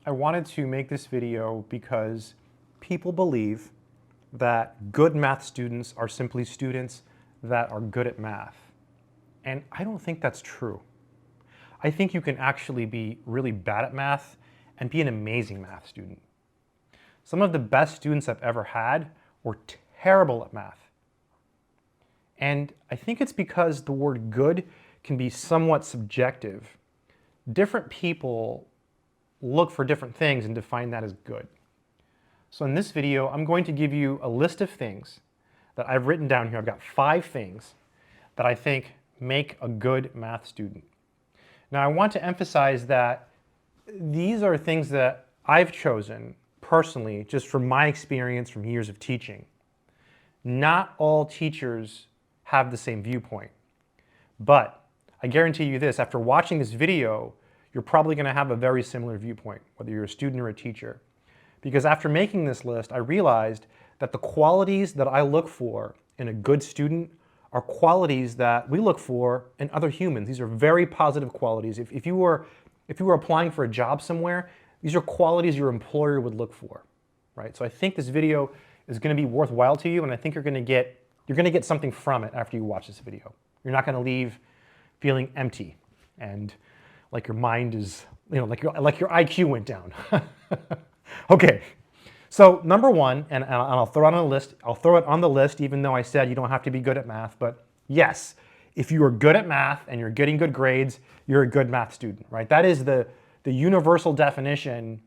I wanted to make this video because people believe that good math students are simply students that are good at math. And I don't think that's true. I think you can actually be really bad at math and be an amazing math student. Some of the best students I've ever had were terrible at math. And I think it's because the word good can be somewhat subjective. Different people look for different things and define that as good. So in this video, I'm going to give you a list of things that I've written down here. I've got 5 things that I think make a good math student. Now I want to emphasize that these are things that I've chosen personally just from my experience from years of teaching. Not all teachers have the same viewpoint, but I guarantee you this, after watching this video, you're probably going to have a very similar viewpoint, whether you're a student or a teacher. Because after making this list, I realized that the qualities that I look for in a good student are qualities that we look for in other humans. These are very positive qualities. If you were applying for a job somewhere, these are qualities your employer would look for, right? So I think this video is going to be worthwhile to you, and I think you're going to get something from it after you watch this video. You're not going to leave feeling empty and like your mind is, like your IQ went down. Okay, so number 1, and I'll throw it on the list. I'll throw it on the list, even though I said you don't have to be good at math. But yes, if you are good at math and you're getting good grades, you're a good math student, right? That is the universal definition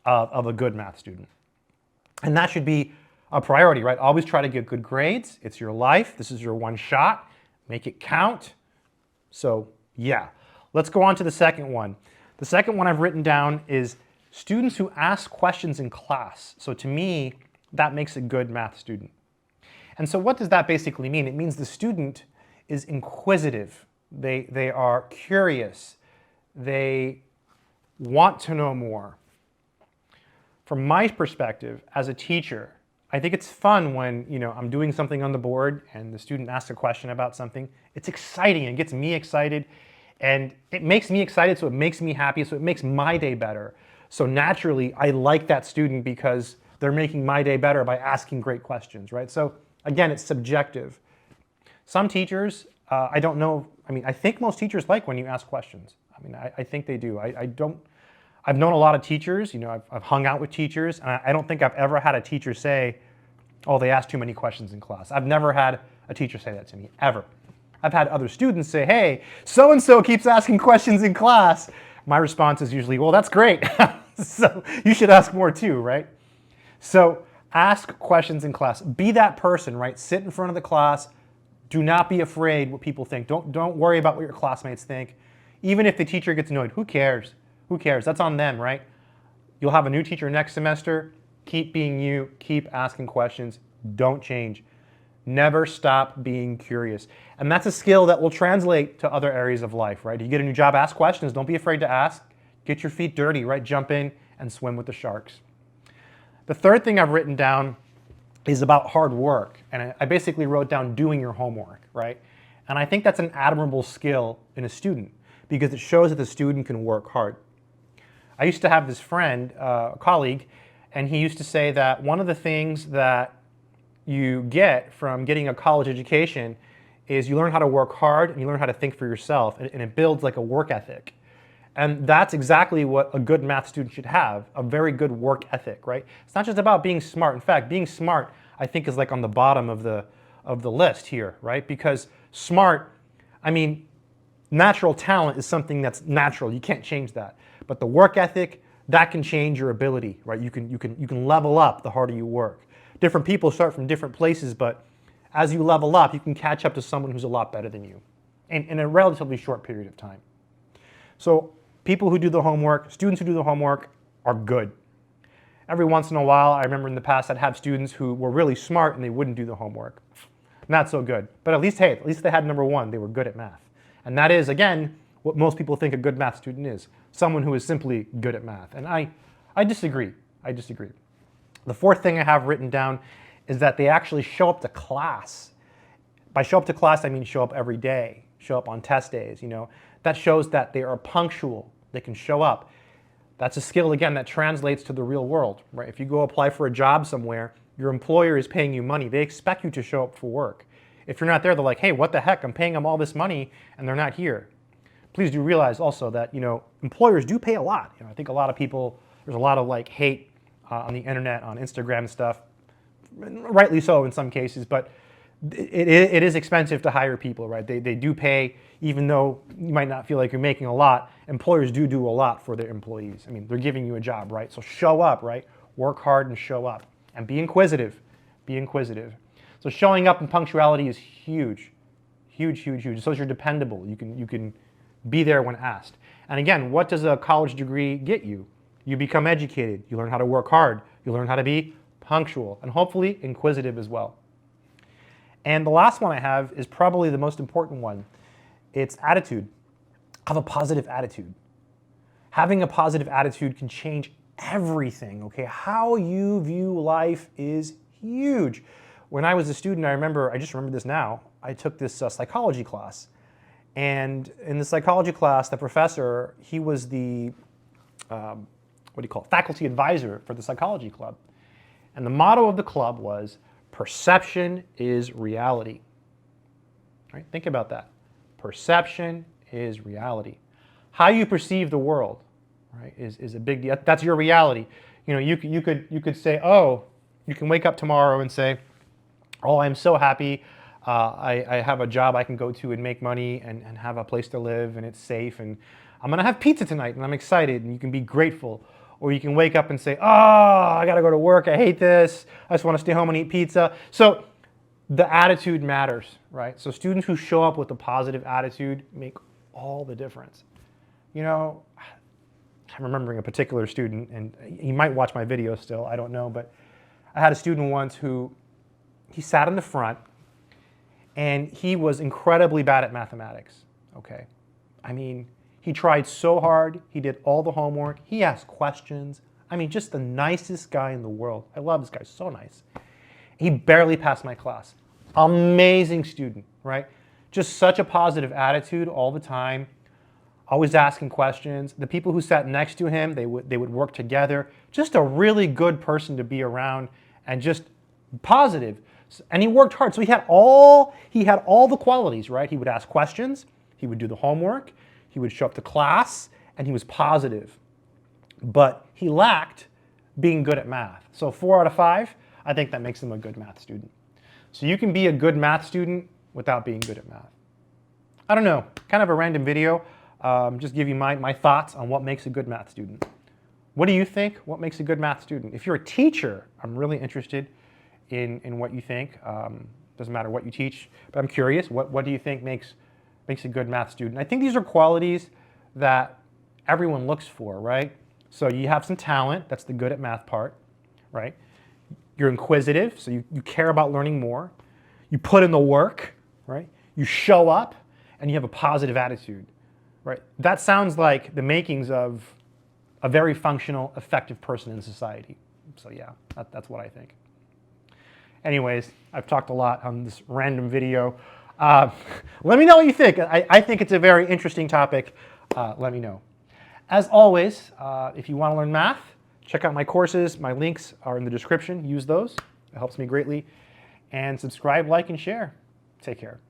of a good math student. And that should be a priority, right? Always try to get good grades. It's your life. This is your one shot. Make it count. So yeah, let's go on to the second one. The second one I've written down is students who ask questions in class. So to me, that makes a good math student. And so what does that basically mean? It means the student is inquisitive. They are curious. They want to know more. From my perspective as a teacher, I think it's fun when I'm doing something on the board and the student asks a question about something. It's exciting. It gets me excited. And it makes me excited, so it makes me happy, so it makes my day better. So naturally, I like that student because they're making my day better by asking great questions, right? So again, it's subjective. Some teachers, I don't know, I think most teachers like when you ask questions. I think they do. I've known a lot of teachers, I've hung out with teachers, and I don't think I've ever had a teacher say, oh, they asked too many questions in class. I've never had a teacher say that to me, ever. I've had other students say, hey, so-and-so keeps asking questions in class. My response is usually, well, that's great. So you should ask more too, right? So ask questions in class. Be that person, right? Sit in front of the class. Do not be afraid what people think. Don't worry about what your classmates think. Even if the teacher gets annoyed, who cares? Who cares? That's on them, right? You'll have a new teacher next semester. Keep being you. Keep asking questions. Don't change. Never stop being curious. And that's a skill that will translate to other areas of life, right? You get a new job, ask questions. Don't be afraid to ask. Get your feet dirty, right? Jump in and swim with the sharks. The third thing I've written down is about hard work. And I basically wrote down doing your homework, right? And I think that's an admirable skill in a student because it shows that the student can work hard. I used to have this friend, a colleague, and he used to say that one of the things that you get from getting a college education is you learn how to work hard and you learn how to think for yourself, and it builds like a work ethic. And that's exactly what a good math student should have, a very good work ethic, right? It's not just about being smart. In fact, being smart, I think, is like on the bottom of the list here, right? Because smart, natural talent is something that's natural. You can't change that. But the work ethic, that can change your ability, right? You can level up the harder you work. Different people start from different places, but as you level up, you can catch up to someone who's a lot better than you in a relatively short period of time. So people who do the homework, students who do the homework are good. Every once in a while, I remember in the past I'd have students who were really smart and they wouldn't do the homework. Not so good. But at least they had number 1, they were good at math. And that is, again, what most people think a good math student is. Someone who is simply good at math. And I disagree. I disagree. The fourth thing I have written down is that they actually show up to class. By show up to class, I mean show up every day, show up on test days, That shows that they are punctual. They can show up. That's a skill, again, that translates to the real world, right? If you go apply for a job somewhere, your employer is paying you money. They expect you to show up for work. If you're not there, they're like, hey, what the heck? I'm paying them all this money and they're not here. Please do realize also that, employers do pay a lot. I think a lot of people, there's a lot of like hate on the internet, on Instagram and stuff, rightly so in some cases, but it is expensive to hire people, right? They do pay, even though you might not feel like you're making a lot. Employers do a lot for their employees. I mean, they're giving you a job, right? So show up, right? Work hard and show up. And be inquisitive. Be inquisitive. So showing up and punctuality is huge. Huge, huge, huge. So you're dependable. You can be there when asked. And again, what does a college degree get you? You become educated. You learn how to work hard. You learn how to be punctual. And hopefully inquisitive as well. And the last one I have is probably the most important one. It's attitude. Have a positive attitude. Having a positive attitude can change everything, okay? How you view life is huge. When I was a student, I just remember this now, I took this psychology class. And in the psychology class, the professor, he was the, faculty advisor for the psychology club. And the motto of the club was, perception is reality. Right? Think about that. Perception is reality. How you perceive the world, right, is a big deal. That's your reality. You could say, oh, you can wake up tomorrow and say, oh, I'm so happy. I have a job I can go to and make money and have a place to live and it's safe and I'm going to have pizza tonight and I'm excited, and you can be grateful. Or you can wake up and say, oh, I got to go to work. I hate this. I just want to stay home and eat pizza. So the attitude matters, right? So students who show up with a positive attitude make all the difference. I'm remembering a particular student, and he might watch my video still, I don't know, but I had a student once he sat in the front and he was incredibly bad at mathematics, okay? I mean, he tried so hard, he did all the homework, he asked questions. I mean, just the nicest guy in the world. I love this guy, so nice. He barely passed my class. Amazing student, right? Just such a positive attitude all the time, always asking questions. The people who sat next to him, they would work together. Just a really good person to be around and just positive. And he worked hard, so he had all the qualities, right? He would ask questions, he would do the homework, he would show up to class, and he was positive. But he lacked being good at math. So 4 out of 5, I think that makes him a good math student. So you can be a good math student without being good at math. I don't know, kind of a random video. Just give you my thoughts on what makes a good math student. What do you think? What makes a good math student? If you're a teacher, I'm really interested in what you think. Doesn't matter what you teach, but I'm curious, what do you think makes a good math student? I think these are qualities that everyone looks for, right? So you have some talent, that's the good at math part, right? You're inquisitive, so you care about learning more. You put in the work, right? You show up, and you have a positive attitude, right? That sounds like the makings of a very functional, effective person in society. So yeah, that's what I think. Anyways, I've talked a lot on this random video. Let me know what you think. I think it's a very interesting topic. Let me know. As always, if you want to learn math, check out my courses. My links are in the description. Use those. It helps me greatly. And subscribe, like, and share. Take care.